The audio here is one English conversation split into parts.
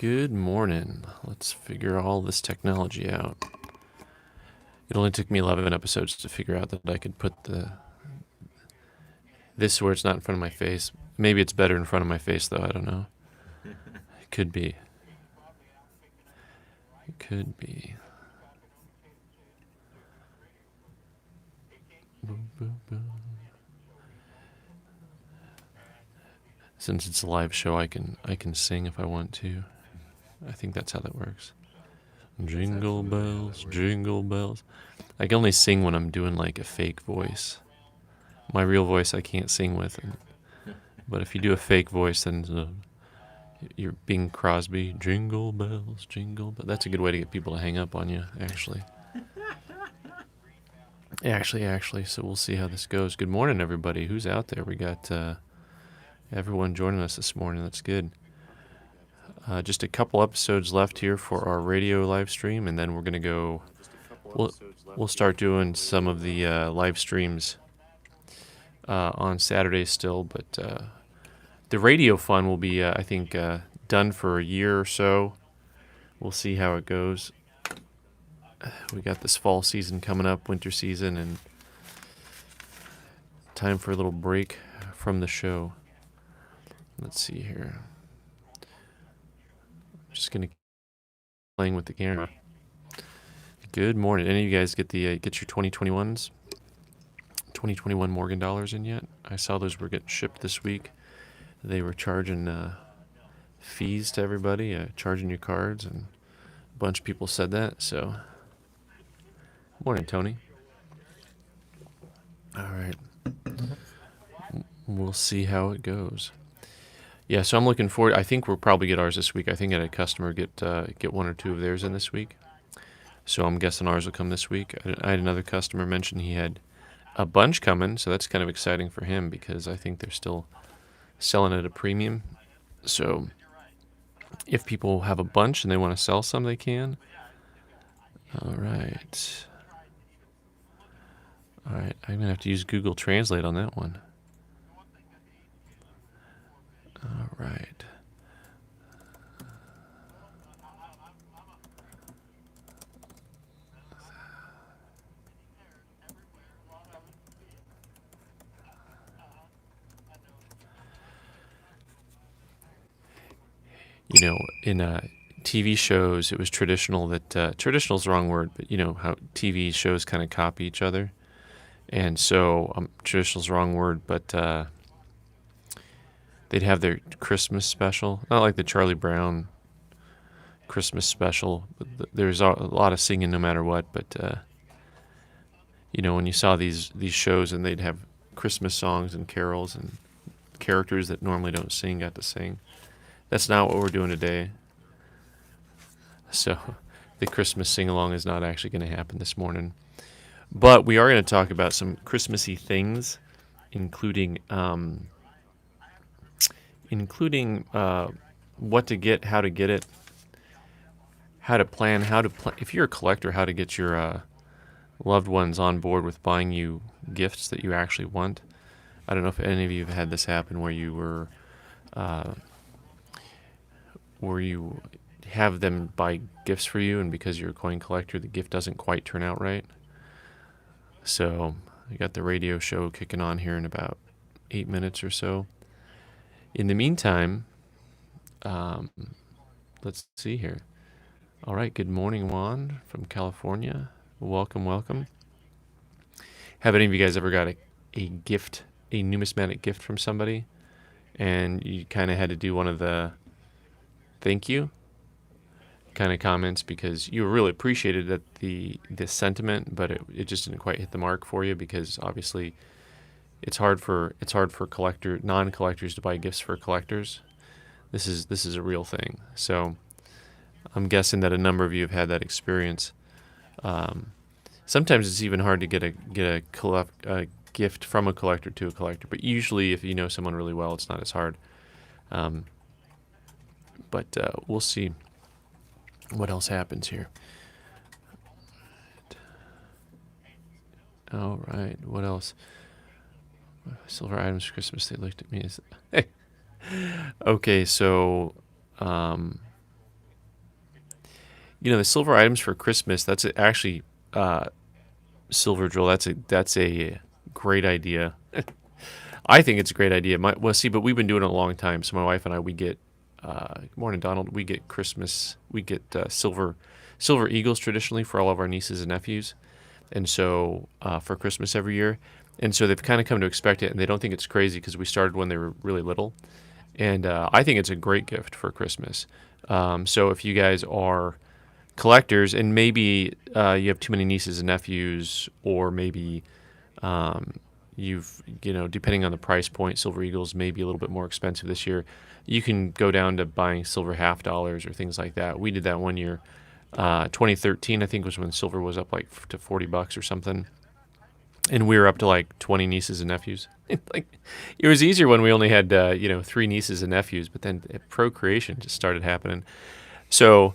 Good morning. Let's figure all this technology out. It only took me 11 episodes to figure out that I could put this where it's not in front of my face. Maybe it's better in front of my face, though. I don't know. It could be. It could be. Boom, boom, boom. Since it's a live show, I can sing if I want to. I think that's how that works. Jingle bells, jingle bells. I can only sing when I'm doing like a fake voice. My real voice I can't sing with. But if you do a fake voice, then you're Bing Crosby. Jingle bells, jingle bells. That's a good way to get people to hang up on you, actually. Actually. So we'll see how this goes. Good morning, everybody. Who's out there? We got everyone joining us this morning. That's good. Just a couple episodes left here for our radio live stream, and then we're going to go. We'll start doing some of the live streams on Saturday still, but the radio fun will be, I think, done for a year or so. We'll see how it goes. We got this fall season coming up, winter season, and time for a little break from the show. Let's see here. I'm just gonna keep playing with the camera. Good morning. Any of you guys get your 2021s? 2021 Morgan dollars in yet? I saw those were getting shipped this week. They were charging fees to everybody, charging your cards, and a bunch of people said that. So, morning, Tony. All right. We'll see how it goes. Yeah, so I'm looking forward. I think we'll probably get ours this week. I think I had a customer get one or two of theirs in this week. So I'm guessing ours will come this week. I had another customer mention he had a bunch coming, so that's kind of exciting for him because I think they're still selling at a premium. So if people have a bunch and they want to sell some, they can. All right. I'm going to have to use Google Translate on that one. All right. You know, in TV shows, it was traditional that, traditional is the wrong word, but you know how TV shows kind of copy each other. And so, traditional is the wrong word, but they'd have their Christmas special, not like the Charlie Brown Christmas special. There's a lot of singing no matter what, but you know, when you saw these shows and they'd have Christmas songs and carols and characters that normally don't sing got to sing. That's not what we're doing today. So the Christmas sing-along is not actually going to happen this morning. But we are going to talk about some Christmassy things, including what to get, how to get it, how to plan, if you're a collector, how to get your loved ones on board with buying you gifts that you actually want. I don't know if any of you have had this happen where you have them buy gifts for you, and because you're a coin collector, the gift doesn't quite turn out right. So I got the radio show kicking on here in about 8 minutes or so. In the meantime, let's see here. All right, good morning, Juan from California. Welcome. Have any of you guys ever got a gift, a numismatic gift from somebody, and you kind of had to do one of the thank you kind of comments because you really appreciated that the sentiment, but it just didn't quite hit the mark for you because obviously it's hard for non-collectors to buy gifts for collectors. This is a real thing. So I'm guessing that a number of you have had that experience. Sometimes it's even hard to get a gift from a collector to a collector, but usually if you know someone really well, it's not as hard. But we'll see what else happens here. All right, what else? Silver items for Christmas. They looked at me as, hey. Okay, so the silver items for Christmas. That's actually silver drill. That's a great idea. I think it's a great idea. Well, see, but we've been doing it a long time. So my wife and I, we get good morning, Donald. We get Christmas. We get silver eagles traditionally for all of our nieces and nephews, and so for Christmas every year. And so they've kind of come to expect it, and they don't think it's crazy because we started when they were really little. And I think it's a great gift for Christmas. So if you guys are collectors, and maybe you have too many nieces and nephews, or maybe depending on the price point, silver eagles may be a little bit more expensive this year. You can go down to buying silver half dollars or things like that. We did that one year. 2013, I think, was when silver was up like to $40 or something. And we were up to like 20 nieces and nephews. Like, it was easier when we only had 3 nieces and nephews, but then procreation just started happening. So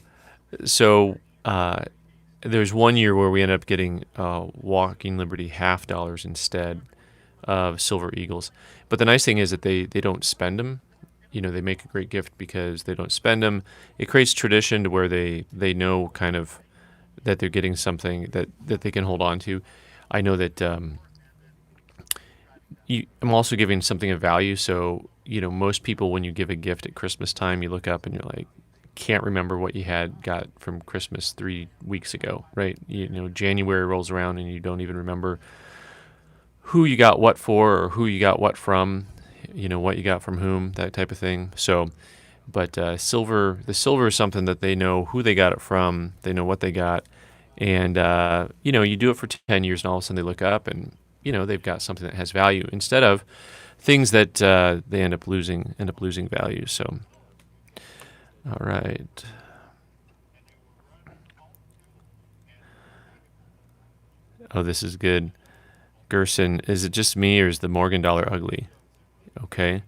there's one year where we ended up getting Walking Liberty half dollars instead of silver eagles. But the nice thing is that they don't spend them. They make a great gift because they don't spend them. It creates tradition to where they know kind of that they're getting something that they can hold on to. I know that I'm also giving something of value. So, most people, when you give a gift at Christmas time, you look up and you're like, can't remember what you got from Christmas 3 weeks ago, right? January rolls around and you don't even remember who you got what for or who you got what from, what you got from whom, that type of thing. So, but the silver is something that they know who they got it from, they know what they got, and you do it for 10 years, and all of a sudden they look up and they've got something that has value instead of things that they end up losing value. So, all right. Oh, this is good. Gerson, is it just me or is the Morgan dollar ugly? Okay.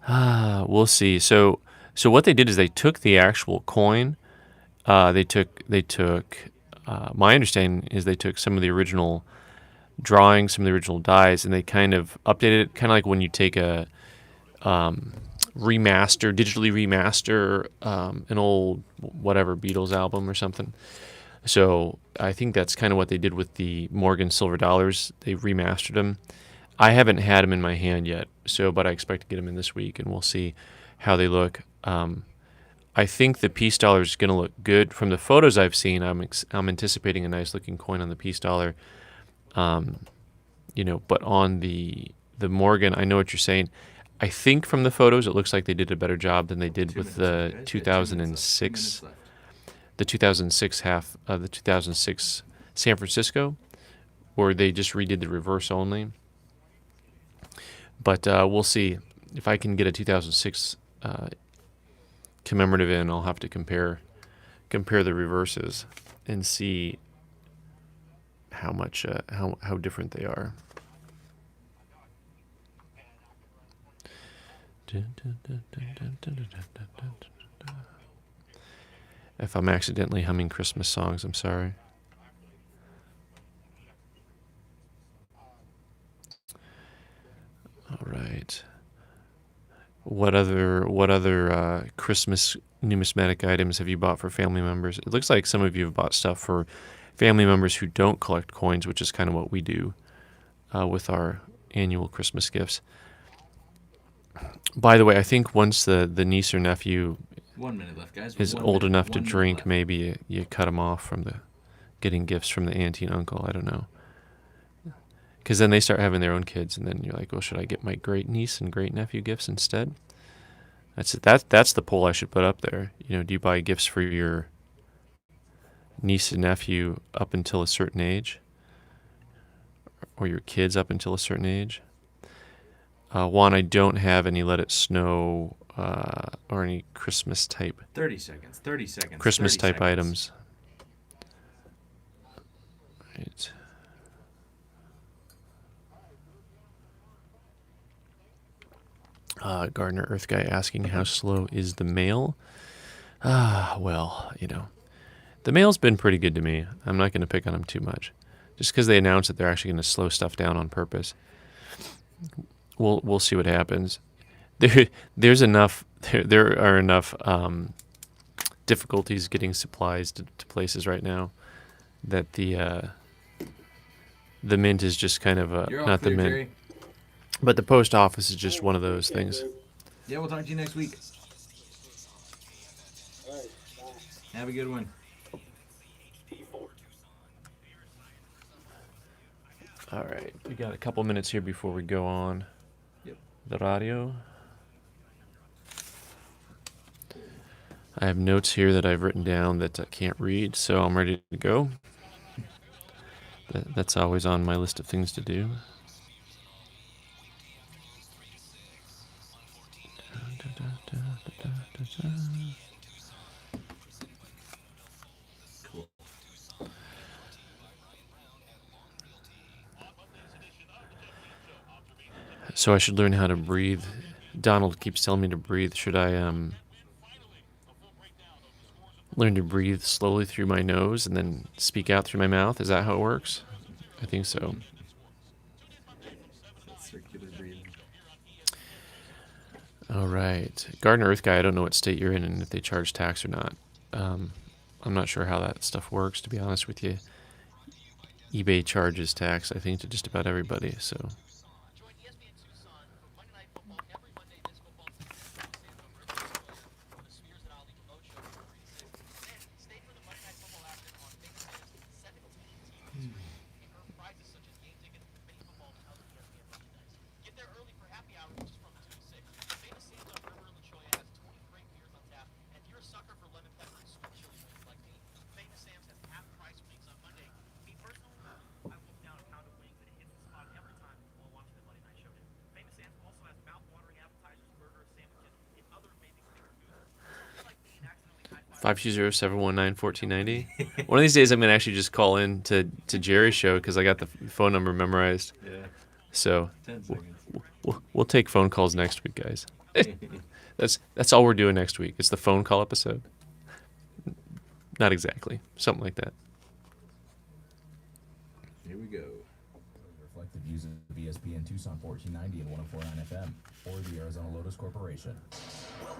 We'll see. So what they did is they took the actual coin. They took. My understanding is they took some of the original drawings, some of the original dies, and they kind of updated it, kind of like when you take a digitally remaster an old whatever Beatles album or something. So I think that's kind of what they did with the Morgan silver dollars. They remastered them. I haven't had them in my hand yet, but I expect to get them in this week, and we'll see how they look. I think the peace dollar is going to look good from the photos I've seen. I'm anticipating a nice looking coin on the peace dollar. But on the Morgan, I know what you're saying. I think from the photos, it looks like they did a better job than they did with the 2006. The 2006 San Francisco, where they just redid the reverse only. But we'll see if I can get a 2006 commemorative in. I'll have to compare the reverses and see how much how different they are. If I'm accidentally humming Christmas songs, I'm sorry. All right. What other Christmas numismatic items have you bought for family members? It looks like some of you have bought stuff for family members who don't collect coins, which is kind of what we do with our annual Christmas gifts. By the way, I think once the niece or nephew 1 minute left, guys. is old enough to drink, maybe you cut them off from the getting gifts from the auntie and uncle. I don't know. Because then they start having their own kids, and then you're like, well, should I get my great niece and great nephew gifts instead? That's the poll I should put up there. Do you buy gifts for your niece and nephew up until a certain age, or your kids up until a certain age? Juan, I don't have any Let It Snow or any Christmas type. 30 seconds. Christmas type items. Right. Gardner Earth Guy asking how slow is the mail? Well, the mail's been pretty good to me. I'm not going to pick on them too much, just because they announced that they're actually going to slow stuff down on purpose. We'll see what happens. There are enough difficulties getting supplies to places right now. That the mint is just kind of You're all not the clear, mint, Jerry. but the post office is just one of those things. Yeah, we'll talk to you next week. Have a good one. All right, we got a couple minutes here before we go on Yep. the radio. I have notes here that I've written down that I can't read, so I'm ready to go. That's always on my list of things to do. Cool. So I should learn how to breathe. Donald keeps telling me to breathe. Should I learn to breathe slowly through my nose and then speak out through my mouth? Is that how it works? I think so. Circular breathing. All right. Garden Earth Guy, I don't know what state you're in and if they charge tax or not. I'm not sure how that stuff works, to be honest with you. eBay charges tax, I think, to just about everybody, so... Five two zero 719-1490. One of these days, I'm gonna actually just call in to Jerry's show because I got the phone number memorized. Yeah. So 10 seconds. we'll take phone calls next week, guys. That's all we're doing next week. It's the phone call episode. Not exactly, something like that. Here we go. Reflect the views of ESPN Tucson 1490 and 104.9 FM or the Arizona Lotus Corporation.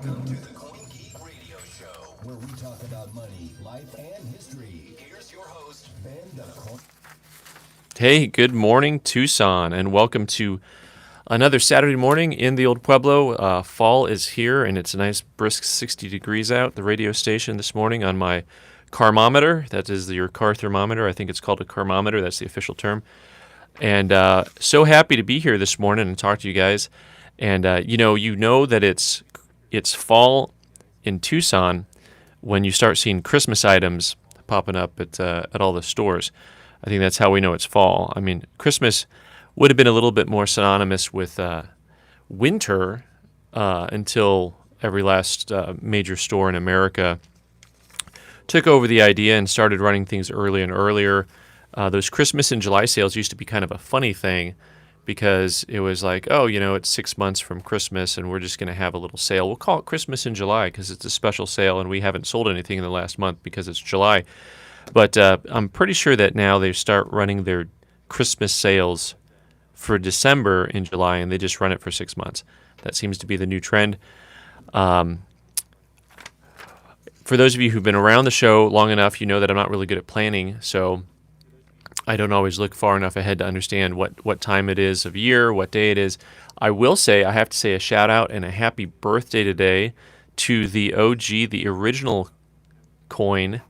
Welcome to the CoinGeek Radio Show, where we talk about money, life, and history. Here's your host, Ben the Coin. Hey, good morning, Tucson, and welcome to another Saturday morning in the Old Pueblo. Fall is here, and it's a nice brisk 60 degrees out. The radio station this morning on my carmometer, that is your car thermometer. I think it's called a carmometer. That's the official term. And so happy to be here this morning and talk to you guys. And you know that it's fall in Tucson when you start seeing Christmas items popping up at all the stores. I think that's how we know it's fall. I mean, Christmas would have been a little bit more synonymous with winter until every last major store in America took over the idea and started running things early and earlier. Those Christmas in July sales used to be kind of a funny thing because it was like, oh, it's 6 months from Christmas and we're just going to have a little sale. We'll call it Christmas in July because it's a special sale and we haven't sold anything in the last month because it's July. But I'm pretty sure that now they start running their Christmas sales for December in July and they just run it for 6 months. That seems to be the new trend. For those of you who've been around the show long enough, you know that I'm not really good at planning, so I don't always look far enough ahead to understand what time it is of year, what day it is. I have to say a shout out and a happy birthday today to the OG, the original coin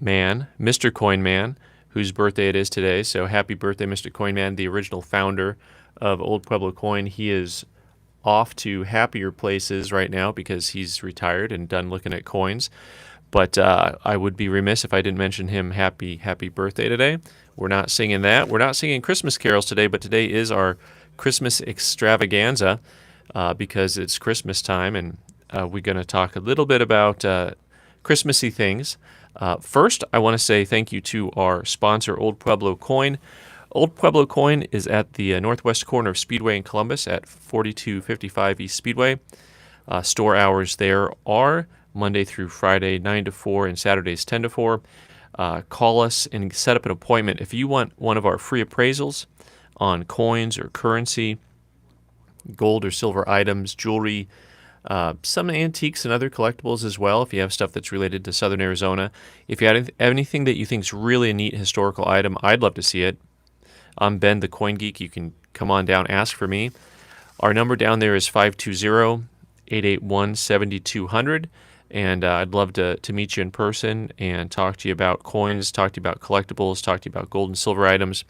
man, Mr. Coin Man, whose birthday it is today. So happy birthday, Mr. Coin Man, the original founder of Old Pueblo Coin. He is off to happier places right now because he's retired and done looking at coins. But I would be remiss if I didn't mention him happy birthday today. We're not singing that. We're not singing Christmas carols today, but today is our Christmas extravaganza because it's Christmas time, and we're going to talk a little bit about Christmassy things. First, I want to say thank you to our sponsor, Old Pueblo Coin. Old Pueblo Coin is at the northwest corner of Speedway in Columbus at 4255 East Speedway. Store hours there are Monday through Friday, 9 to 4, and Saturdays, 10 to 4. Call us and set up an appointment. If you want one of our free appraisals on coins or currency, gold or silver items, jewelry, some antiques and other collectibles as well, if you have stuff that's related to Southern Arizona. If you have anything that you think is really a neat historical item, I'd love to see it. I'm Ben, the Coin Geek. You can come on down, ask for me. Our number down there is 520-881-7200, and I'd love to meet you in person and talk to you about coins, talk to you about collectibles, talk to you about gold and silver items.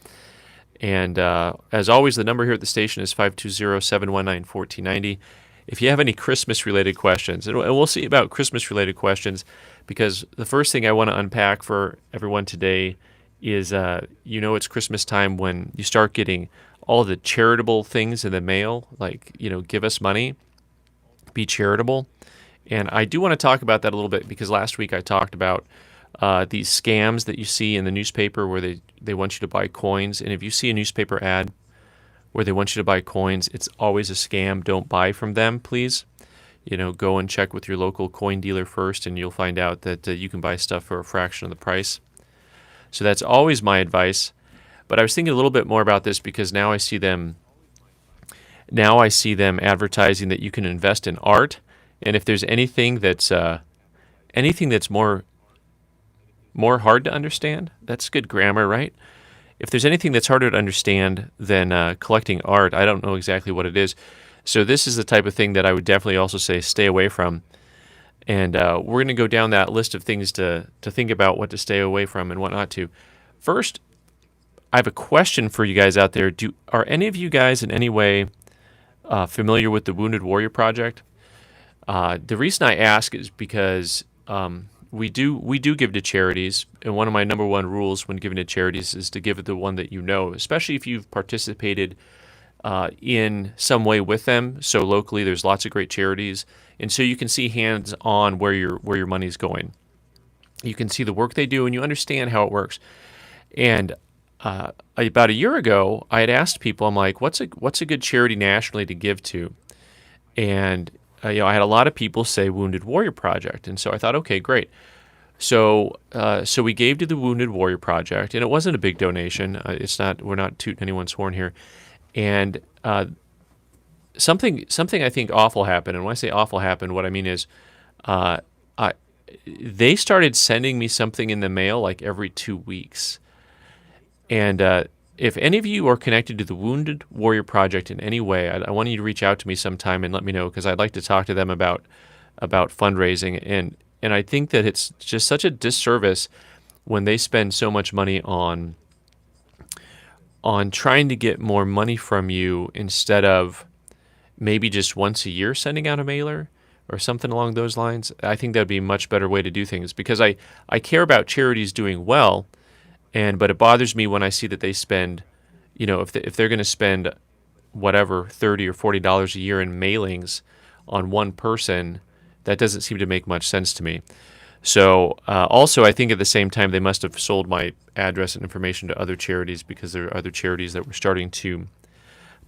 And as always, the number here at the station is 520-719-1490. If you have any Christmas-related questions, and we'll see about Christmas-related questions, because the first thing I want to unpack for everyone today is, it's Christmas time when you start getting all the charitable things in the mail, like, give us money, be charitable. And I do want to talk about that a little bit, because last week I talked about these scams that you see in the newspaper where they want you to buy coins. And if you see a newspaper ad where they want you to buy coins, it's always a scam. Don't buy from them, please. Go and check with your local coin dealer first, and you'll find out that you can buy stuff for a fraction of the price. So that's always my advice. But I was thinking a little bit more about this, because now I see them advertising that you can invest in art. And if there's anything that's more hard to understand, that's good grammar, right? If there's anything that's harder to understand than collecting art, I don't know exactly what it is. So this is the type of thing that I would definitely also say stay away from. And we're going to go down that list of things to think about, what to stay away from and what not to. First, I have a question for you guys out there. Are any of you guys in any way familiar with the Wounded Warrior Project? The reason I ask is because we do give to charities, and one of my number one rules when giving to charities is to give it the one that you know, especially if you've participated in some way with them. So locally, there's lots of great charities, and so you can see hands-on where your money's going. You can see the work they do, and you understand how it works. And about a year ago, I had asked people, I'm like, what's a good charity nationally to give to? And I had a lot of people say Wounded Warrior Project, and so I thought, okay, great. So we gave to the Wounded Warrior Project, and it wasn't a big donation. We're not tooting anyone's horn here. And something I think awful happened. And when I say awful happened, what I mean is, they started sending me something in the mail like every 2 weeks. And if any of you are connected to the Wounded Warrior Project in any way, I want you to reach out to me sometime and let me know, because I'd like to talk to them about fundraising. And I think that it's just such a disservice when they spend so much money on trying to get more money from you, instead of maybe just once a year sending out a mailer or something along those lines. I think that would be a much better way to do things, because I care about charities doing well. But it bothers me when I see that they spend, if they're going to spend whatever, $30 or $40 a year in mailings on one person, that doesn't seem to make much sense to me. So also, I think at the same time, they must have sold my address and information to other charities, because there are other charities that were starting to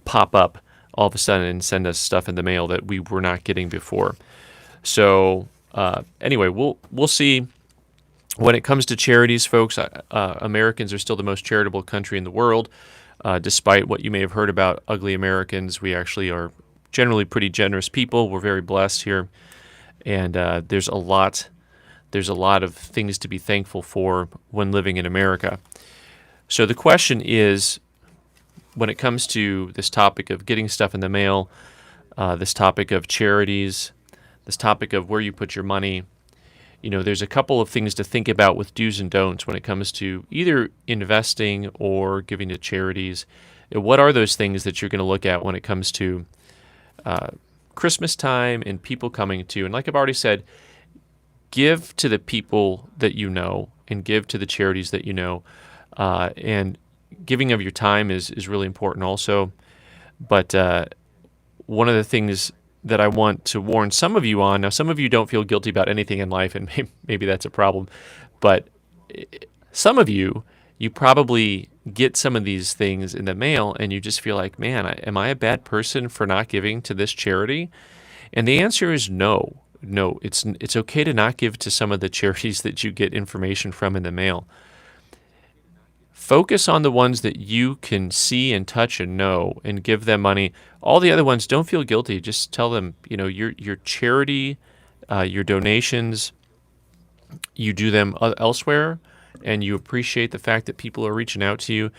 pop up all of a sudden and send us stuff in the mail that we were not getting before. So anyway, we'll see. When it comes to charities, folks, Americans are still the most charitable country in the world. Despite what you may have heard about ugly Americans, we actually are generally pretty generous people. We're very blessed here, and there's a lot of things to be thankful for when living in America. So the question is, when it comes to this topic of getting stuff in the mail, this topic of charities, this topic of where you put your money, there's a couple of things to think about with do's and don'ts when it comes to either investing or giving to charities. What are those things that you're going to look at when it comes to Christmas time and people coming to? And like I've already said, give to the people that you know and give to the charities that you know. And giving of your time is really important also. But one of the things that I want to warn some of you on. Now, some of you don't feel guilty about anything in life, and maybe that's a problem. But some of you probably get some of these things in the mail, and you just feel like, man, am I a bad person for not giving to this charity? And the answer is no. No, it's okay to not give to some of the charities that you get information from in the mail. Focus on the ones that you can see and touch and know, and give them money. All the other ones, don't feel guilty. Just tell them, your charity, your donations, you do them elsewhere, and you appreciate the fact that people are reaching out to you.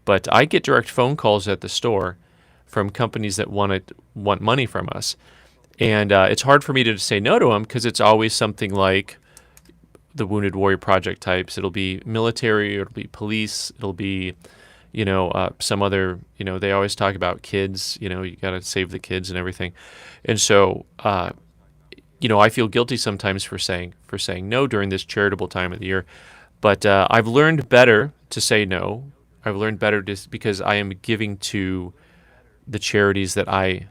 But I get direct phone calls at the store from companies that want money from us, and it's hard for me to say no to them because it's always something like the Wounded Warrior Project types. It'll be military, it'll be police, it'll be, some other, they always talk about kids, you got to save the kids and everything. And so, I feel guilty sometimes for saying no during this charitable time of the year. But I've learned better to say no. I've learned better because I am giving to the charities that I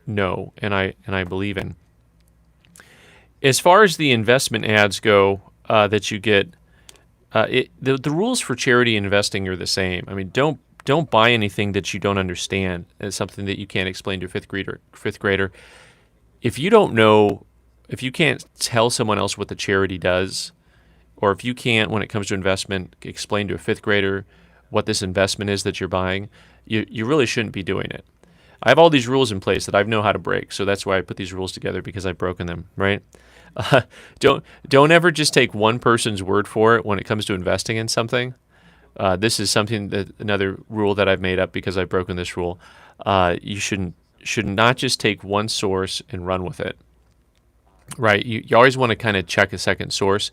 know and I believe in. As far as the investment ads go that you get, the rules for charity investing are the same. I mean, don't buy anything that you don't understand. It's something that you can't explain to a fifth grader. If you don't know, if you can't tell someone else what the charity does, or if you can't, when it comes to investment, explain to a fifth grader what this investment is that you're buying, you really shouldn't be doing it. I have all these rules in place that I know how to break, so that's why I put these rules together, because I've broken them, right? Don't ever just take one person's word for it when it comes to investing in something. This is another rule that I've made up because I've broken this rule. You should not just take one source and run with it, right? You always want to kind of check a second source.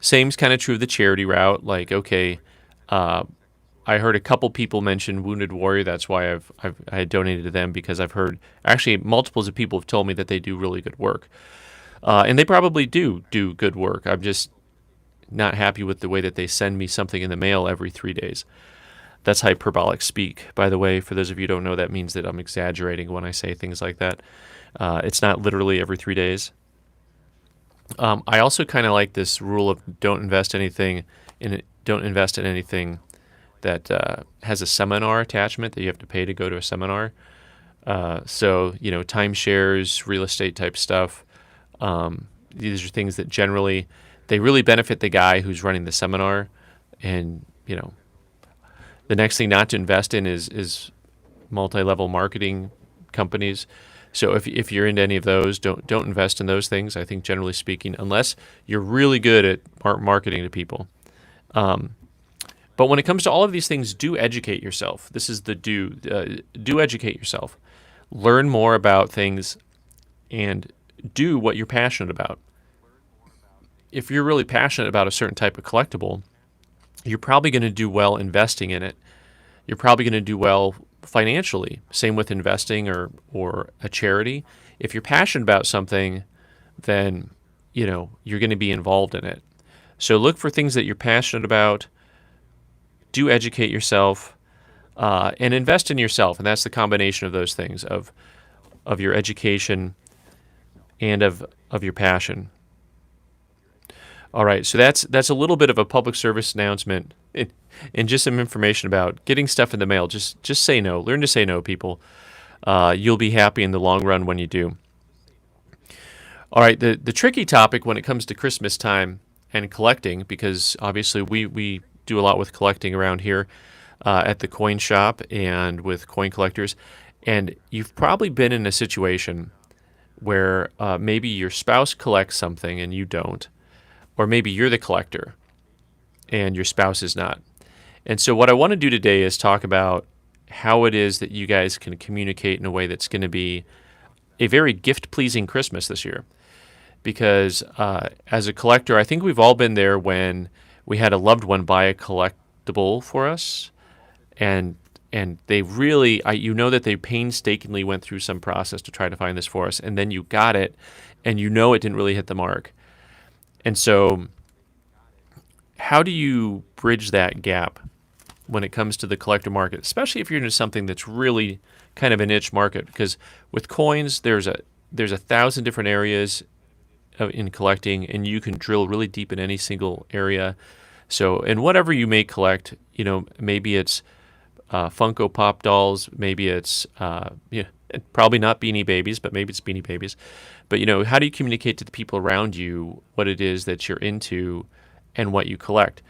Same's kind of true of the charity route. Like, okay, I heard a couple people mention Wounded Warrior. That's why I donated to them, because I've heard actually multiples of people have told me that they do really good work. And they probably do good work. I'm just not happy with the way that they send me something in the mail every 3 days. That's hyperbolic speak, by the way. For those of you who don't know, that means that I'm exaggerating when I say things like that. It's not literally every 3 days. I also kind of like this rule of don't invest in anything that has a seminar attachment that you have to pay to go to a seminar. So timeshares, real estate type stuff. These are things that generally they really benefit the guy who's running the seminar, and the next thing not to invest in is multi-level marketing companies. So if you're into any of those, don't invest in those things. I think generally speaking, unless you're really good at marketing to people. But when it comes to all of these things, do educate yourself. This is the do. Do educate yourself. Learn more about things and do what you're passionate about. If you're really passionate about a certain type of collectible, you're probably going to do well investing in it. You're probably going to do well financially. Same with investing or a charity. If you're passionate about something, then you're going to be involved in it. So look for things that you're passionate about. Do educate yourself, and invest in yourself. And that's the combination of those things, of your education and of your passion. All right, so that's a little bit of a public service announcement and just some information about getting stuff in the mail. Just say no. Learn to say no, people. You'll be happy in the long run when you do. All right, the tricky topic when it comes to Christmas time and collecting, because obviously we do a lot with collecting around here at the coin shop and with coin collectors, and you've probably been in a situation where maybe your spouse collects something and you don't, or maybe you're the collector and your spouse is not. And so what I want to do today is talk about how it is that you guys can communicate in a way that's going to be a very gift-pleasing Christmas this year. Because as a collector, I think we've all been there when we had a loved one buy a collectible for us, and they really, that they painstakingly went through some process to try to find this for us, and then you got it, and it didn't really hit the mark. And so how do you bridge that gap when it comes to the collector market, especially if you're into something that's really kind of a niche market? Because with coins, there's 1,000 different areas in collecting, and you can drill really deep in any single area. So, and whatever you may collect, maybe it's Funko Pop dolls, maybe it's probably not Beanie Babies, but maybe it's Beanie Babies. But how do you communicate to the people around you what it is that you're into and what you collect?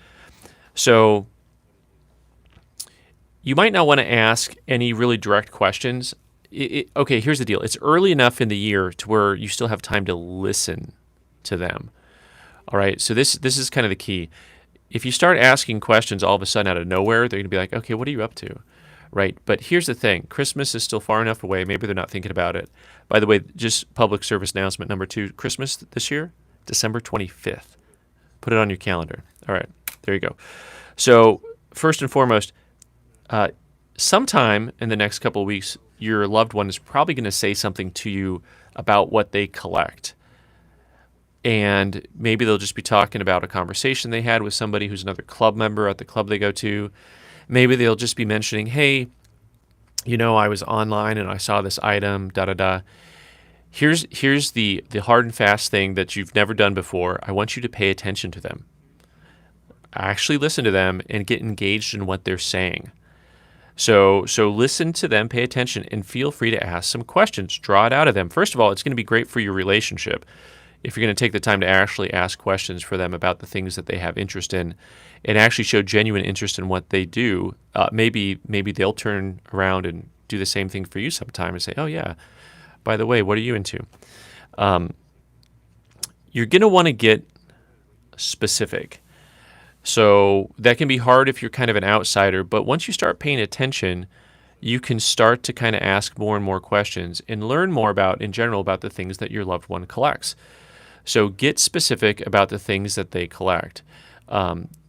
So you might not want to ask any really direct questions. Okay, here's the deal. It's early enough in the year to where you still have time to listen to them. All right, so this is kind of the key. If you start asking questions all of a sudden out of nowhere, they're going to be like, okay, what are you up to? Right? But here's the thing. Christmas is still far enough away. Maybe they're not thinking about it. By the way, just public service announcement number 2, Christmas this year, December 25th. Put it on your calendar. All right, there you go. So first and foremost, sometime in the next couple of weeks, your loved one is probably going to say something to you about what they collect. And maybe they'll just be talking about a conversation they had with somebody who's another club member at the club they go to. Maybe they'll just be mentioning, hey, I was online and I saw this item, da-da-da. Here's the hard and fast thing that you've never done before. I want you to pay attention to them. Actually listen to them and get engaged in what they're saying. So listen to them, pay attention, and feel free to ask some questions. Draw it out of them. First of all, it's going to be great for your relationship if you're going to take the time to actually ask questions for them about the things that they have interest in and actually show genuine interest in what they do. Maybe they'll turn around and do the same thing for you sometime and say, oh, yeah, by the way, what are you into? You're going to want to get specific. So that can be hard if you're kind of an outsider, but once you start paying attention, you can start to kind of ask more and more questions and learn more in general about the things that your loved one collects. So get specific about the things that they collect.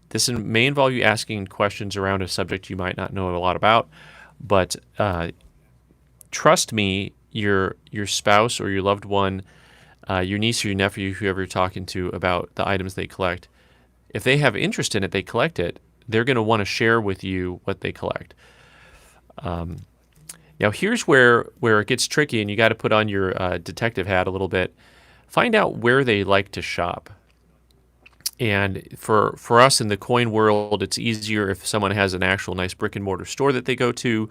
This may involve you asking questions around a subject you might not know a lot about, but trust me, your spouse or your loved one, your niece or your nephew, whoever you're talking to about the items they collect, if they have interest in it, they collect it, they're going to want to share with you what they collect. Now, here's where it gets tricky, and you got to put on your detective hat a little bit. Find out where they like to shop. And for us in the coin world, it's easier if someone has an actual nice brick and mortar store that they go to,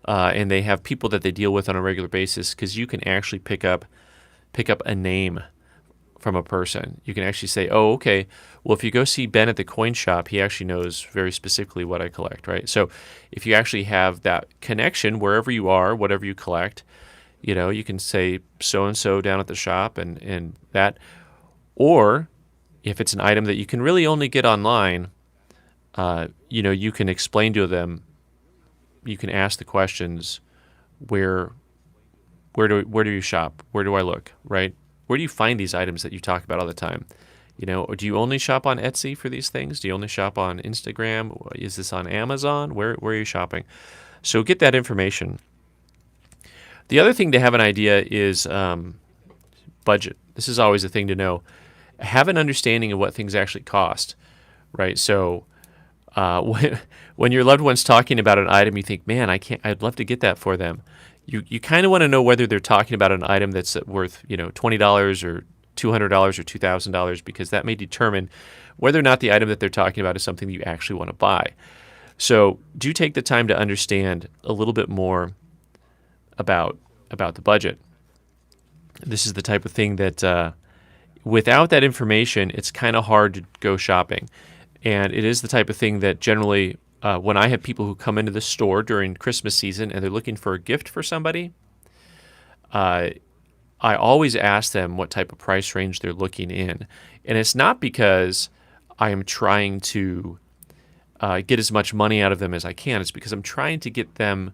and they have people that they deal with on a regular basis, because you can actually pick up a name from a person. You can actually say, oh, okay, well, if you go see Ben at the coin shop, he actually knows very specifically what I collect, right? So if you actually have that connection wherever you are, whatever you collect, you can say so-and-so down at the shop and that. Or if it's an item that you can really only get online, you can explain to them, you can ask the questions, where do you shop? Where do I look, right? Where do you find these items that you talk about all the time? Or do you only shop on Etsy for these things? Do you only shop on Instagram? Is this on Amazon? Where are you shopping? So get that information. The other thing to have an idea is budget. This is always a thing to know. Have an understanding of what things actually cost, right? So when your loved one's talking about an item, you think, man, I'd love to get that for them. You kind of want to know whether they're talking about an item that's worth $20 or $200 or $2,000, because that may determine whether or not the item that they're talking about is something that you actually want to buy. So do take the time to understand a little bit more about the budget. This is the type of thing that without that information, it's kind of hard to go shopping. And it is the type of thing that generally when I have people who come into the store during Christmas season and they're looking for a gift for somebody, I always ask them what type of price range they're looking in. And it's not because I am trying to get as much money out of them as I can. It's because I'm trying to get them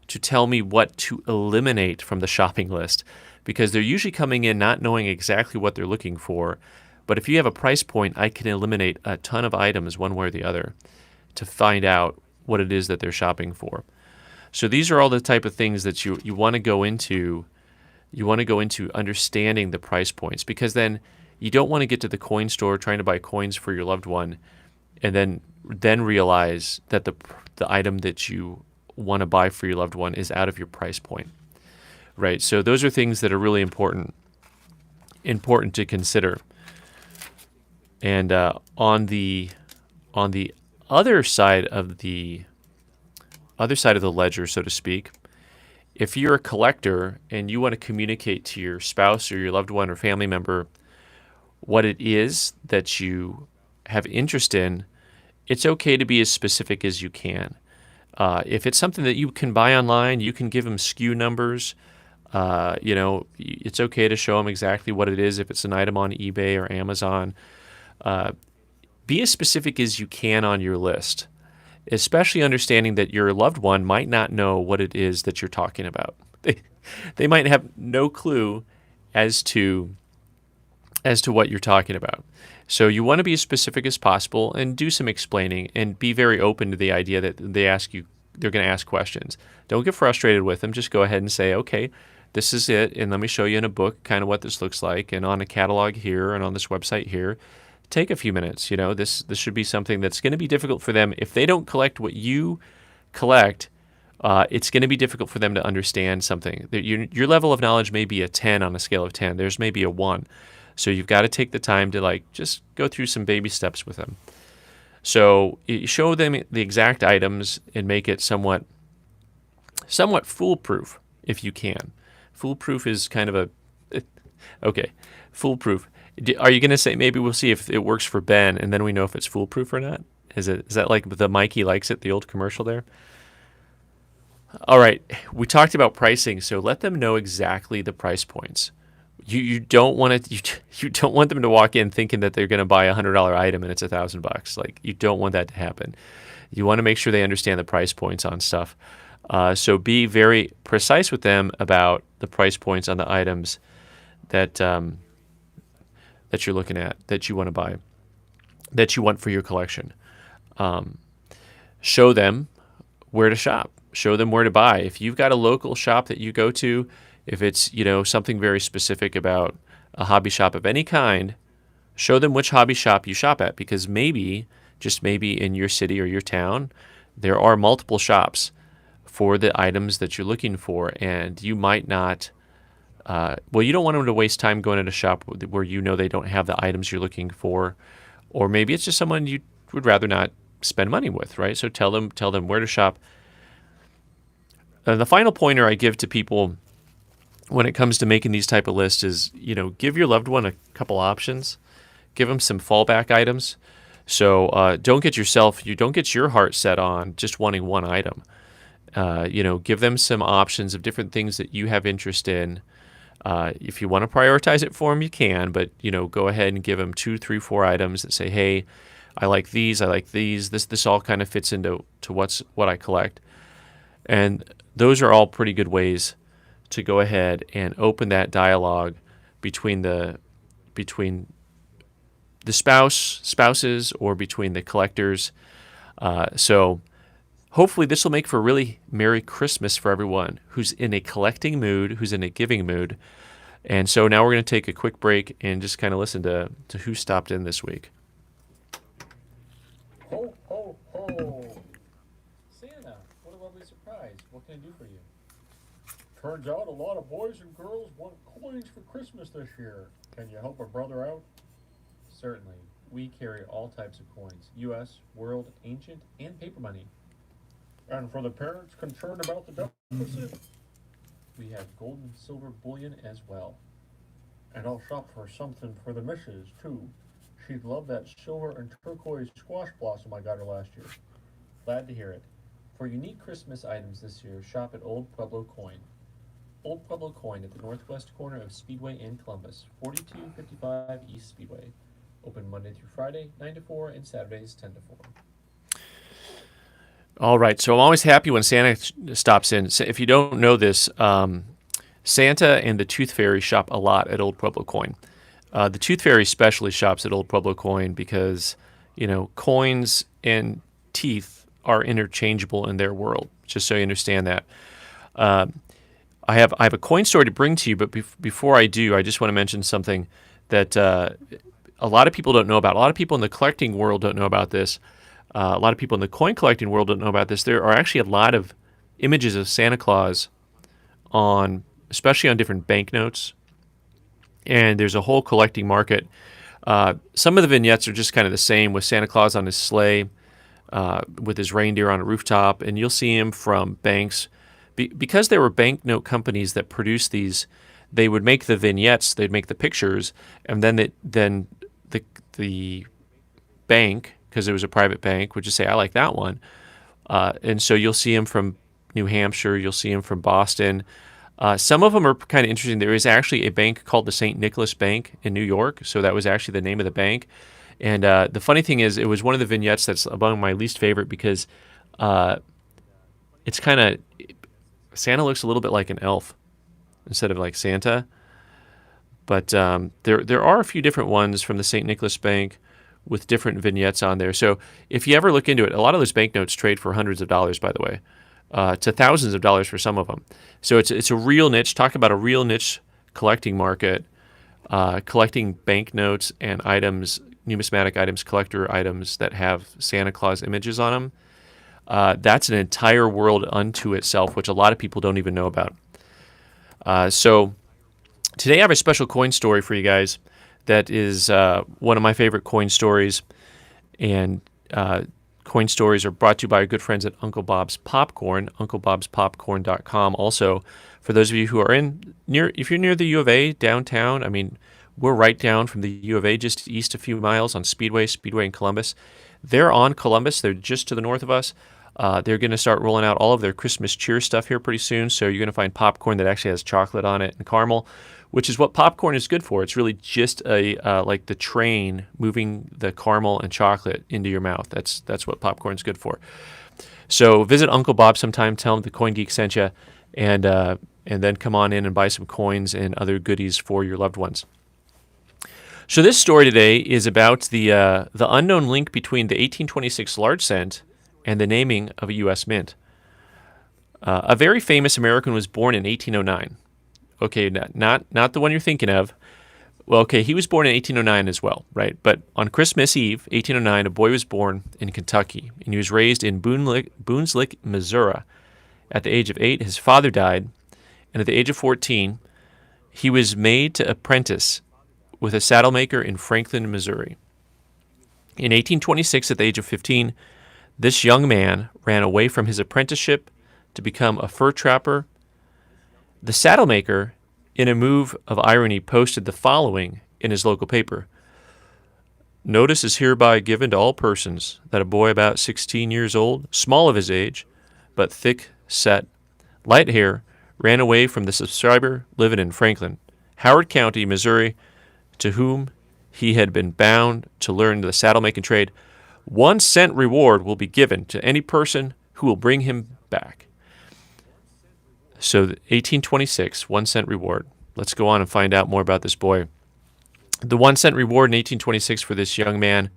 to tell me what to eliminate from the shopping list, because they're usually coming in not knowing exactly what they're looking for. But if you have a price point, I can eliminate a ton of items one way or the other to find out what it is that they're shopping for. So these are all the type of things that you want to go into. You want to go into understanding the price points, because then you don't want to get to the coin store trying to buy coins for your loved one and then realize that the item that you want to buy for your loved one is out of your price point, right? So those are things that are really important to consider. And on the other side of the ledger, so to speak, if you're a collector and you want to communicate to your spouse or your loved one or family member what it is that you have interest in, it's okay to be as specific as you can. If it's something that you can buy online, you can give them SKU numbers. It's okay to show them exactly what it is if it's an item on eBay or Amazon. Be as specific as you can on your list, especially understanding that your loved one might not know what it is that you're talking about. They might have no clue as to what you're talking about. So you want to be as specific as possible and do some explaining and be very open to the idea that they're going to ask questions. Don't get frustrated with them. Just go ahead and say, okay, this is it, and let me show you in a book kind of what this looks like, and on a catalog here and on this website here. Take a few minutes. This should be something that's going to be difficult for them. If they don't collect what you collect, it's going to be difficult for them to understand something. Your level of knowledge may be a 10 on a scale of 10. Theirs may be a 1. So you've got to take the time to just go through some baby steps with them. So you show them the exact items and make it somewhat foolproof if you can. Foolproof is kind of okay, foolproof. Are you going to say maybe we'll see if it works for Ben and then we know if it's foolproof or not? Is that like the Mikey Likes It, the old commercial there? All right, we talked about pricing, so let them know exactly the price points. You don't want you don't want them to walk in thinking that they're going to buy a $100 item and it's $1,000. You don't want that to happen. You want to make sure they understand the price points on stuff. So be very precise with them about the price points on the items that you're looking at, that you want to buy, that you want for your collection. Show them where to shop. Show them where to buy. If you've got a local shop that you go to, if it's something very specific about a hobby shop of any kind, show them which hobby shop you shop at, because just maybe in your city or your town, there are multiple shops for the items that you're looking for, and you might not. You don't want them to waste time going to a shop where they don't have the items you're looking for, or maybe it's just someone you would rather not spend money with, right? So tell them where to shop. And the final pointer I give to people when it comes to making these type of lists is, give your loved one a couple options, give them some fallback items. So don't get your heart set on just wanting one item. Give them some options of different things that you have interest in. If you want to prioritize it for them, you can, but go ahead and give them 2, 3, 4 items that say, hey, I like these. This all kind of fits into what I collect. And those are all pretty good ways to go ahead and open that dialogue between the spouses or between the collectors. So hopefully this will make for a really Merry Christmas for everyone who's in a collecting mood, who's in a giving mood. And so now we're going to take a quick break and just kind of listen to who stopped in this week. Ho, ho, ho. Santa, what a lovely surprise. What can I do for you? Turns out a lot of boys and girls want coins for Christmas this year. Can you help a brother out? Certainly. We carry all types of coins, U.S., world, ancient, and paper money. And for the parents concerned about the deficit, we have gold and silver bullion as well. And I'll shop for something for the missus, too. She'd love that silver and turquoise squash blossom I got her last year. Glad to hear it. For unique Christmas items this year, shop at Old Pueblo Coin. Old Pueblo Coin at the northwest corner of Speedway and Columbus, 4255 East Speedway. Open Monday through Friday, 9 to 4, and Saturdays, 10 to 4. All right, so I'm always happy when Santa stops in. If you don't know this, Santa and the Tooth Fairy shop a lot at Old Pueblo Coin. The Tooth Fairy especially shops at Old Pueblo Coin because, coins and teeth are interchangeable in their world, just so you understand that. I have a coin story to bring to you, but before I do, I just want to mention something that a lot of people don't know about. A lot of people in the collecting world don't know about this. A lot of people in the coin collecting world don't know about this. There are actually a lot of images of Santa Claus especially on different banknotes, and there's a whole collecting market. Some of the vignettes are just kind of the same, with Santa Claus on his sleigh, with his reindeer on a rooftop, and you'll see him from banks. Because there were banknote companies that produced these, they would make the vignettes, they'd make the pictures, and then the bank, because it was a private bank, would just say, I like that one. And so you'll see them from New Hampshire. You'll see them from Boston. Some of them are kind of interesting. There is actually a bank called the St. Nicholas Bank in New York. So that was actually the name of the bank. And the funny thing is, it was one of the vignettes that's among my least favorite because it's kind of, Santa looks a little bit like an elf instead of like Santa. But there are a few different ones from the St. Nicholas Bank with different vignettes on there. So if you ever look into it, a lot of those banknotes trade for hundreds of dollars, by the way, to thousands of dollars for some of them. So it's a real niche. Talk about a real niche collecting market, collecting banknotes and items, numismatic items, collector items that have Santa Claus images on them. That's an entire world unto itself, which a lot of people don't even know about. So today I have a special coin story for you guys that is one of my favorite coin stories. And coin stories are brought to you by our good friends at Uncle Bob's Popcorn, UncleBob'sPopcorn.com. Also, for those of you who are if you're near the U of A downtown, I mean, we're right down from the U of A, just east a few miles on Speedway in Columbus. They're on Columbus. They're just to the north of us. They're going to start rolling out all of their Christmas cheer stuff here pretty soon. So you're going to find popcorn that actually has chocolate on it and caramel, which is what popcorn is good for. It's really just like the train moving the caramel and chocolate into your mouth. That's what popcorn is good for. So visit Uncle Bob sometime. Tell him the CoinGeek sent you, and then come on in and buy some coins and other goodies for your loved ones. So this story today is about the unknown link between the 1826 large cent and the naming of a U.S. mint. A very famous American was born in 1809. Okay, not the one you're thinking of. Well, okay, he was born in 1809 as well, right? But on Christmas Eve, 1809, a boy was born in Kentucky, and he was raised in Boone's Lick, Missouri. At the age of 8, his father died, and at the age of 14, he was made to apprentice with a saddle maker in Franklin, Missouri. In 1826, at the age of 15, this young man ran away from his apprenticeship to become a fur trapper. The saddle maker, in a move of irony, posted the following in his local paper. Notice is hereby given to all persons that a boy about 16 years old, small of his age, but thick set, light hair, ran away from the subscriber living in Franklin, Howard County, Missouri, to whom he had been bound to learn the saddle making trade. 1 cent reward will be given to any person who will bring him back. So 1826, 1 cent reward. Let's go on and find out more about this boy. The 1 cent reward in 1826 for this young man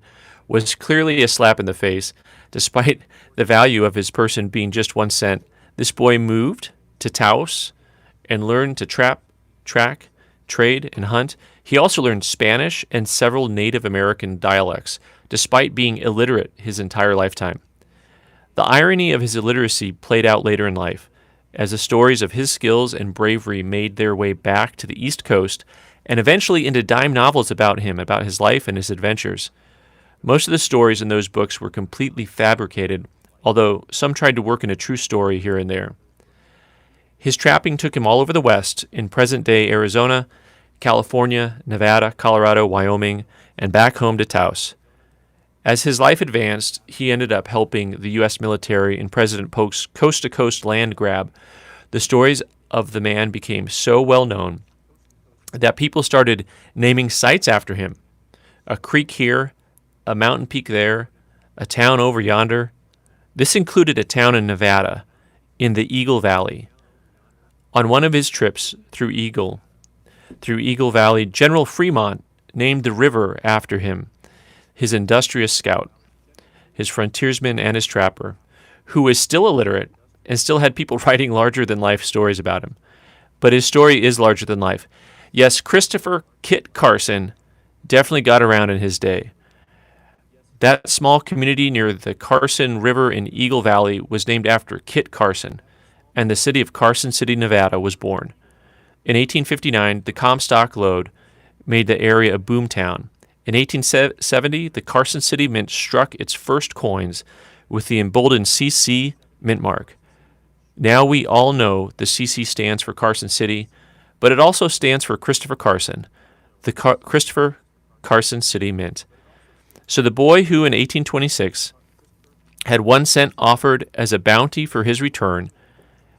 was clearly a slap in the face. Despite the value of his person being just 1 cent, this boy moved to Taos and learned to trap, track, trade, and hunt. He also learned Spanish and several Native American dialects, despite being illiterate his entire lifetime. The irony of his illiteracy played out later in life, as the stories of his skills and bravery made their way back to the East Coast and eventually into dime novels about him, about his life and his adventures. Most of the stories in those books were completely fabricated, although some tried to work in a true story here and there. His trapping took him all over the West, in present-day Arizona, California, Nevada, Colorado, Wyoming, and back home to Taos. As his life advanced, he ended up helping the U.S. military in President Polk's coast-to-coast land grab. The stories of the man became so well known that people started naming sites after him. A creek here, a mountain peak there, a town over yonder. This included a town in Nevada, in the Eagle Valley. On one of his trips through Eagle Valley, General Fremont named the river after him, his industrious scout, his frontiersman, and his trapper, who was still illiterate and still had people writing larger-than-life stories about him. But his story is larger than life. Yes, Christopher Kit Carson definitely got around in his day. That small community near the Carson River in Eagle Valley was named after Kit Carson, and the city of Carson City, Nevada was born. In 1859, the Comstock Lode made the area a boomtown. In 1870, the Carson City Mint struck its first coins with the emboldened CC mint mark. Now we all know the CC stands for Carson City, but it also stands for Christopher Carson, the Christopher Carson City Mint. So the boy who in 1826 had 1 cent offered as a bounty for his return,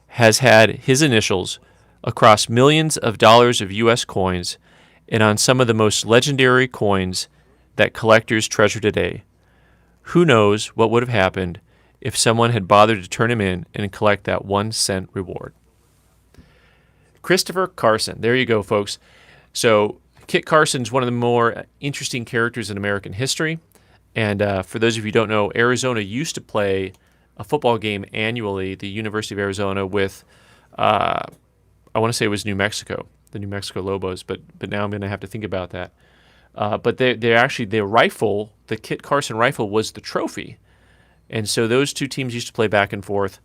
has had his initials across millions of dollars of U.S. coins and on some of the most legendary coins that collectors treasure today. Who knows what would have happened if someone had bothered to turn him in and collect that 1 cent reward? Christopher Carson. There you go, folks. So Kit Carson's one of the more interesting characters in American history. And for those of you who don't know, Arizona used to play a football game annually, the University of Arizona, with, I want to say it was New Mexico, the New Mexico Lobos, but now I'm going to have to think about that. But they actually, their rifle, the Kit Carson rifle, was the trophy. And so those two teams used to play back and forth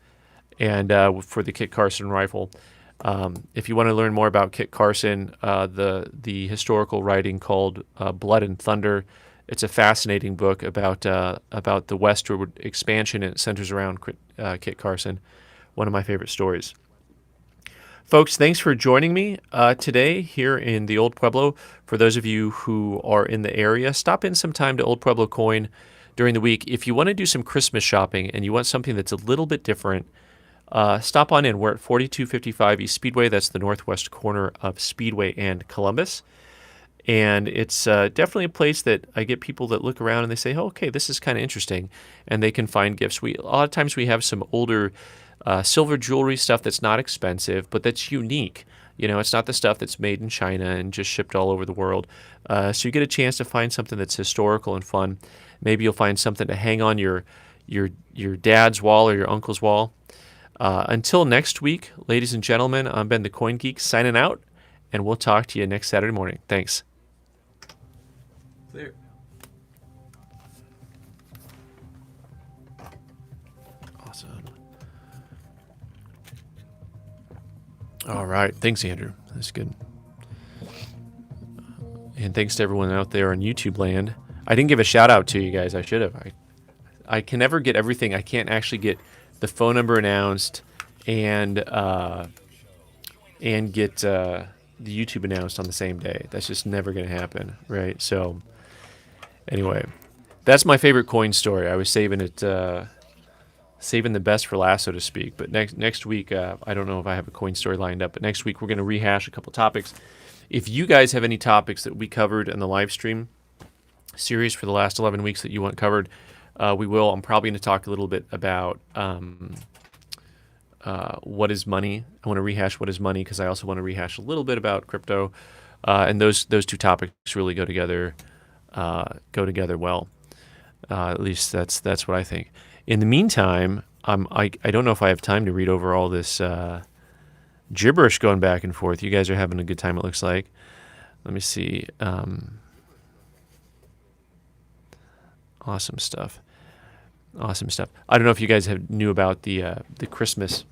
and for the Kit Carson rifle. If you want to learn more about Kit Carson, the historical writing called Blood and Thunder, it's a fascinating book about the westward expansion, and it centers around Kit Carson, one of my favorite stories. Folks, thanks for joining me today here in the Old Pueblo. For those of you who are in the area, stop in sometime to Old Pueblo Coin during the week. If you want to do some Christmas shopping and you want something that's a little bit different, stop on in. We're at 4255 East Speedway. That's the northwest corner of Speedway and Columbus. And it's definitely a place that I get people that look around and they say, oh, okay, this is kind of interesting. And they can find gifts. A lot of times we have some older silver jewelry stuff that's not expensive, but that's unique. You know, it's not the stuff that's made in China and just shipped all over the world. So you get a chance to find something that's historical and fun. Maybe you'll find something to hang on your dad's wall or your uncle's wall. Until next week, ladies and gentlemen, I'm Ben the Coin Geek signing out, and we'll talk to you next Saturday morning. Thanks. Clear. Awesome. All right. Thanks, Andrew. That's good. And thanks to everyone out there in YouTube land. I didn't give a shout out to you guys. I should have. I can never get everything. I can't actually get the phone number announced and get the YouTube announced on the same day. That's just never going to happen, right? So anyway, that's my favorite coin story. I was saving the best for last, so to speak. But next week, I don't know if I have a coin story lined up, but next week we're going to rehash a couple topics. If you guys have any topics that we covered in the live stream series for the last 11 weeks that you want covered, we will. I'm probably going to talk a little bit about what is money. I want to rehash what is money because I also want to rehash a little bit about crypto, and those two topics really go together well. At least that's what I think. In the meantime, I don't know if I have time to read over all this gibberish going back and forth. You guys are having a good time, it looks like. Let me see. Awesome stuff. Awesome stuff. I don't know if you guys knew about the Christmas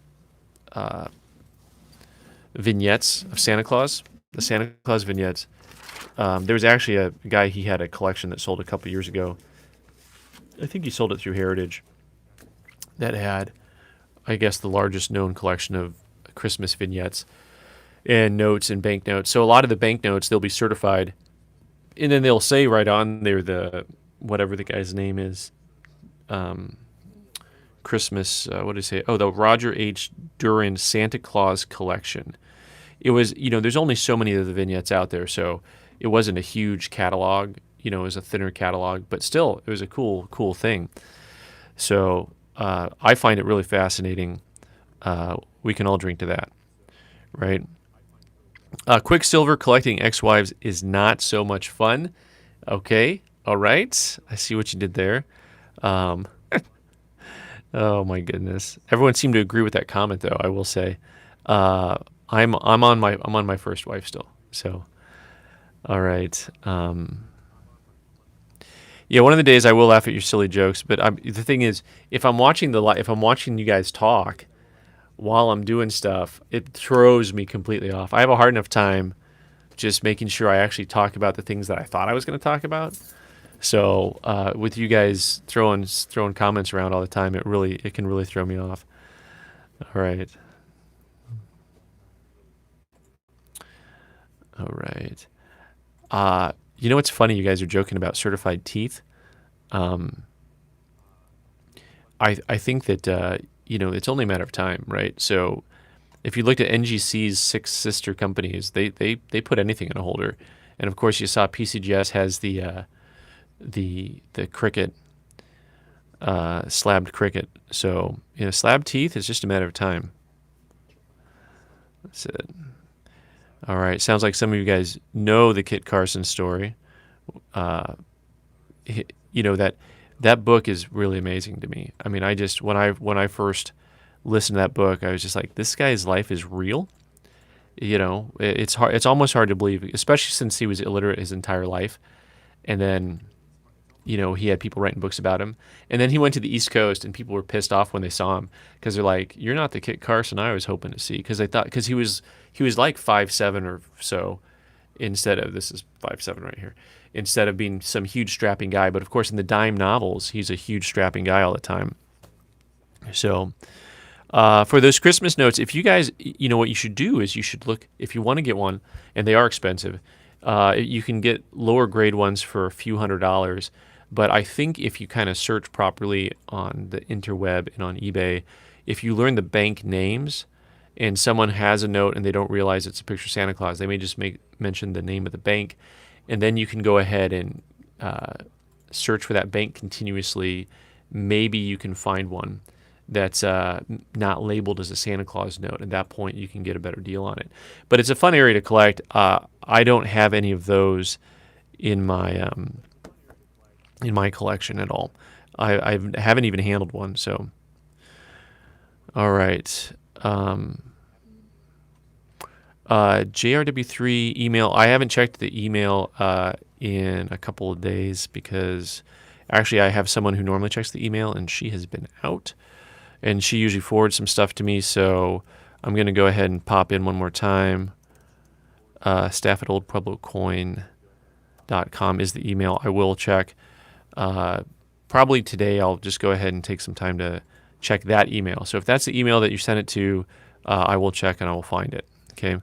vignettes of Santa Claus. The Santa Claus vignettes. There was actually a guy, he had a collection that sold a couple years ago. I think he sold it through Heritage. That had, I guess, the largest known collection of Christmas vignettes and notes and banknotes. So a lot of the banknotes, they'll be certified, and then they'll say right on there the whatever the guy's name is. Christmas, what did he say? Oh, the Roger H. Duran Santa Claus collection. It was, there's only so many of the vignettes out there, so it wasn't a huge catalog. It was a thinner catalog, but still, it was a cool thing. So I find it really fascinating. We can all drink to that, right? Quicksilver collecting ex-wives is not so much fun. Okay, all right. I see what you did there. Oh my goodness! Everyone seemed to agree with that comment, though. I will say, I'm on my first wife still. So, all right. Yeah, one of the days I will laugh at your silly jokes, but the thing is, if I'm watching you guys talk while I'm doing stuff, it throws me completely off. I have a hard enough time just making sure I actually talk about the things that I thought I was going to talk about. So with you guys throwing comments around all the time, it can really throw me off. All right. What's funny? You guys are joking about certified teeth. I think that it's only a matter of time, right? So if you looked at NGC's 6 sister companies, they put anything in a holder, and of course you saw PCGS has the cricket, slabbed cricket. So slab teeth is just a matter of time. That's it. All right. Sounds like some of you guys know the Kit Carson story. Uh, that book is really amazing to me. I mean, I just when I first listened to that book, I was just like, this guy's life is real. It's hard. It's almost hard to believe, especially since he was illiterate his entire life, and then he had people writing books about him. And then he went to the East Coast, and people were pissed off when they saw him because they're like, "You're not the Kit Carson I was hoping to see." Because he was like 5'7" or so, instead of, this is 5'7" right here, instead of being some huge strapping guy. But of course, in the dime novels, he's a huge strapping guy all the time. So for those Christmas notes, if you guys, what you should do is you should look, if you want to get one, and they are expensive, you can get lower grade ones for a few $100s. But I think if you kind of search properly on the interweb and on eBay, if you learn the bank names and someone has a note and they don't realize it's a picture of Santa Claus, they may just mention the name of the bank, and then you can go ahead and search for that bank continuously. Maybe you can find one that's not labeled as a Santa Claus note. At that point, you can get a better deal on it. But it's a fun area to collect. I don't have any of those in my collection at all. I haven't even handled one. So, all right. JRW3 email. I haven't checked the email in a couple of days because actually I have someone who normally checks the email and she has been out. And she usually forwards some stuff to me, so I'm going to go ahead and pop in one more time. Staff at oldpueblocoin.com is the email. I will check. Probably today I'll just go ahead and take some time to check that email. So if that's the email that you sent it to, I will check and I will find it. Okay,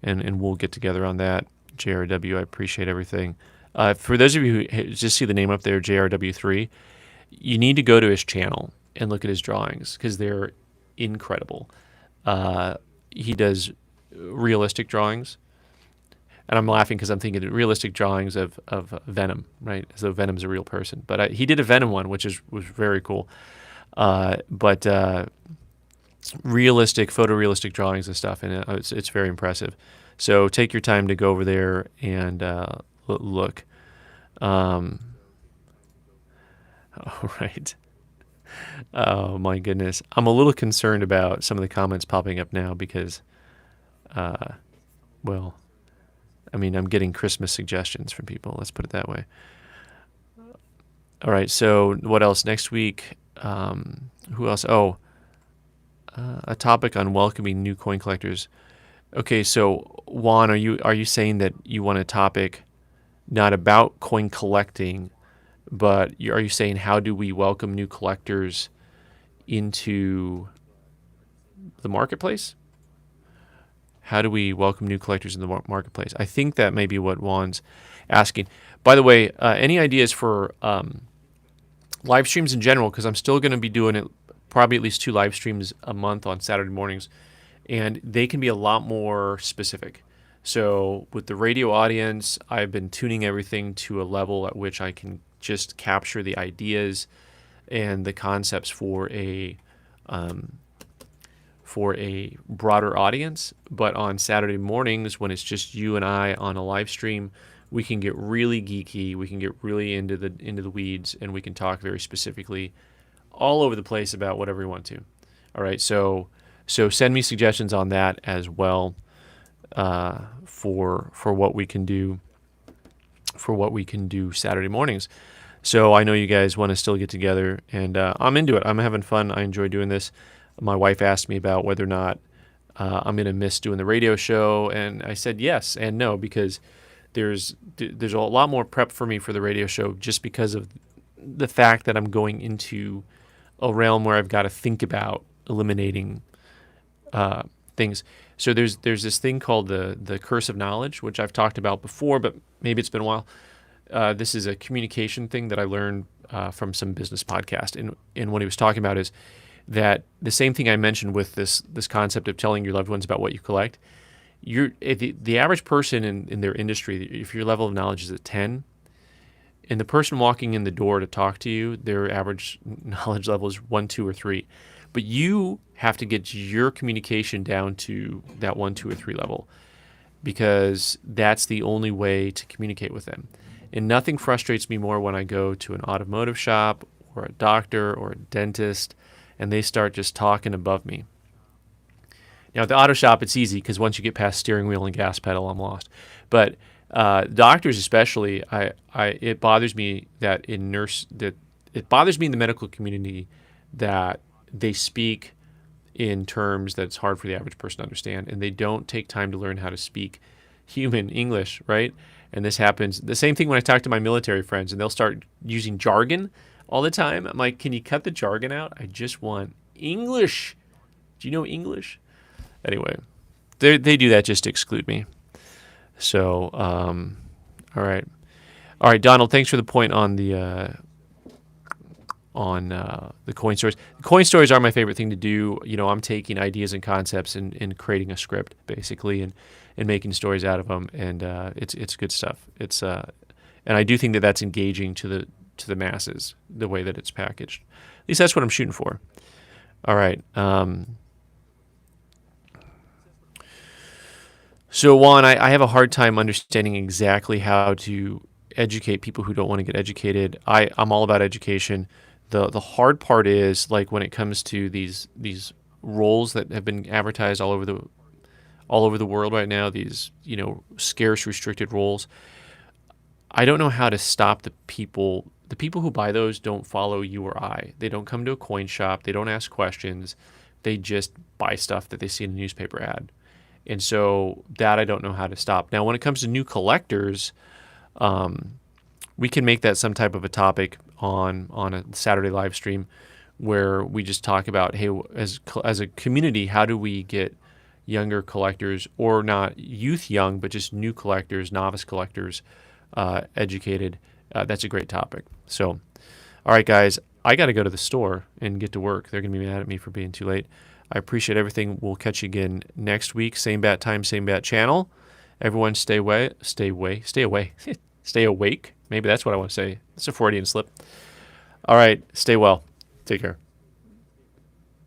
and we'll get together on that. JRW, I appreciate everything. For those of you who just see the name up there, JRW3, you need to go to his channel and look at his drawings because they're incredible. He does realistic drawings, and I'm laughing because I'm thinking realistic drawings of Venom, right? As though Venom's a real person. But he did a Venom one, which was very cool. But photorealistic drawings and stuff, and it's very impressive. So take your time to go over there and look. All right. Oh my goodness. I'm a little concerned about some of the comments popping up now because, I'm getting Christmas suggestions from people. Let's put it that way. All right. So what else next week? Who else? A topic on welcoming new coin collectors. Okay. So Juan, are you saying that you want a topic not about coin collecting, but are you saying how do we welcome new collectors into the marketplace? How do we welcome new collectors in the marketplace? I think that may be what Juan's asking. By the way, any ideas for live streams in general? Because I'm still going to be doing it, probably at least 2 live streams a month on Saturday mornings, and they can be a lot more specific. So with the radio audience, I've been tuning everything to a level at which I can just capture the ideas and the concepts for a broader audience. But on Saturday mornings, when it's just you and I on a live stream, we can get really geeky. We can get really into the weeds, and we can talk very specifically all over the place about whatever we want to. All right, so send me suggestions on that as well for what we can do. For what we can do Saturday mornings. So I know you guys want to still get together, and I'm into it. I'm having fun. I enjoy doing this. My wife asked me about whether or not I'm going to miss doing the radio show, and I said yes and no, because there's a lot more prep for me for the radio show just because of the fact that I'm going into a realm where I've got to think about eliminating things. So there's this thing called the curse of knowledge, which I've talked about before, but maybe it's been a while. this is a communication thing that I learned from some business podcast. And what he was talking about is that the same thing I mentioned with this concept of telling your loved ones about what you collect. The average person in their industry, if your level of knowledge is at 10, and the person walking in the door to talk to you, their average knowledge level is 1, 2, or 3. But you have to get your communication down to that 1, 2, or 3 level, because that's the only way to communicate with them. And nothing frustrates me more when I go to an automotive shop or a doctor or a dentist and they start just talking above me. Now, at the auto shop, it's easy because once you get past steering wheel and gas pedal, I'm lost. But doctors especially, it bothers me that it bothers me in the medical community that they speak in terms that it's hard for the average person to understand, and they don't take time to learn how to speak human English, right? And this happens, the same thing when I talk to my military friends, and they'll start using jargon all the time. I'm like, can you cut the jargon out? I just want English. Do you know English? Anyway, they do that just to exclude me. So, all right, Donald. Thanks for the point on the coin stories. The coin stories are my favorite thing to do. You know, I'm taking ideas and concepts and creating a script basically, and making stories out of them, and it's good stuff. It's and I do think that that's engaging to the masses the way that it's packaged. At least that's what I'm shooting for. All right. So Juan, I have a hard time understanding exactly how to educate people who don't want to get educated. I'm all about education. The hard part is, like, when it comes to these roles that have been advertised all over the world right now, these, you know, scarce restricted roles. I don't know how to stop the people. The people who buy those don't follow you or I. They don't come to a coin shop. They don't ask questions. They just buy stuff that they see in a newspaper ad. And so that I don't know how to stop. Now, when it comes to new collectors, we can make that some type of a topic on a Saturday live stream where we just talk about, hey, as a community, how do we get younger collectors, or not youth young, but just new collectors, novice collectors, educated? That's a great topic. So, all right, guys, I got to go to the store and get to work. They're going to be mad at me for being too late. I appreciate everything. We'll catch you again next week. Same bat time, same bat channel. Everyone stay away. Stay awake. Maybe that's what I want to say. It's a Freudian slip. All right. Stay well. Take care.